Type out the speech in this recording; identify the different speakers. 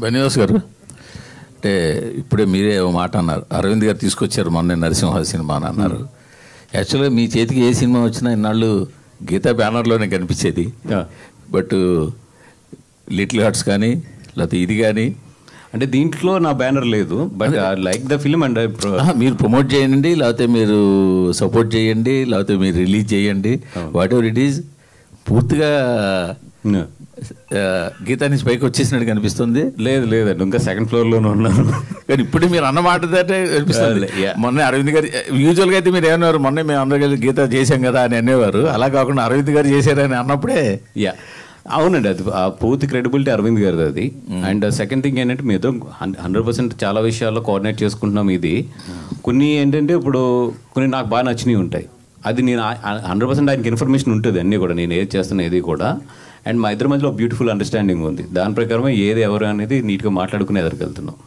Speaker 1: బనివాస్ గారు, అంటే ఇప్పుడే మీరే ఓ మాట అన్నారు, అరవింద్ గారు తీసుకొచ్చారు మొన్న నరసింహ సినిమా అని అన్నారు. యాక్చువల్గా మీ చేతికి ఏ సినిమా వచ్చినా ఇన్నాళ్ళు గీతా బ్యానర్లోనే కనిపించేది. బట్ లిటిల్ హార్ట్స్ కానీ లేకపోతే ఇది కానీ,
Speaker 2: అంటే దీంట్లో నా బ్యానర్ లేదు, but I like the film and
Speaker 1: మీరు ప్రమోట్ చేయండి, లేకపోతే మీరు సపోర్ట్ చేయండి, లేకపోతే మీరు రిలీజ్ చేయండి, వాట్ ఎవర్ ఇట్ ఈజ్, పూర్తిగా గీతా నుంచి పైకి వచ్చేసినట్టు కనిపిస్తుంది.
Speaker 2: లేదండి, ఇంకా సెకండ్ ఫ్లోర్లోనే ఉన్నాను.
Speaker 1: కానీ ఇప్పుడు మీరు అన్నమాట కనిపిస్తుంది. మొన్న అరవింద్ గారు, యూజువల్గా అయితే మీరు ఏమన్నారు, మొన్న మేము అందరూ కలిసి గీత చేశాం కదా అని అనేవారు. అలా కాకుండా అరవింద్ గారు చేశారని అన్నప్పుడే
Speaker 2: అవునండి, అది ఆ పూర్తి క్రెడిబిలిటీ అరవింద్ గారిది అది. అండ్ సెకండ్ థింగ్ ఏంటంటే మీతో 100% చాలా విషయాల్లో కోఆర్డినేట్ చేసుకుంటున్నాం. ఇది కొన్ని ఏంటంటే ఇప్పుడు కొన్ని నాకు బాగా నచ్చినవి ఉంటాయి, అది నేను 100% ఆయనకి ఇన్ఫర్మేషన్ ఉంటుంది అన్నీ కూడా, నేను ఏది చేస్తున్నా ఏది కూడా. అండ్ మా ఇద్దరి మధ్యలో బ్యూటిఫుల్ అండర్స్టాండింగ్ ఉంది, దాని ప్రకారమే ఏది ఎవరు అనేది నీట్గా మాట్లాడుకుని ఎదురుకెళ్తున్నాం.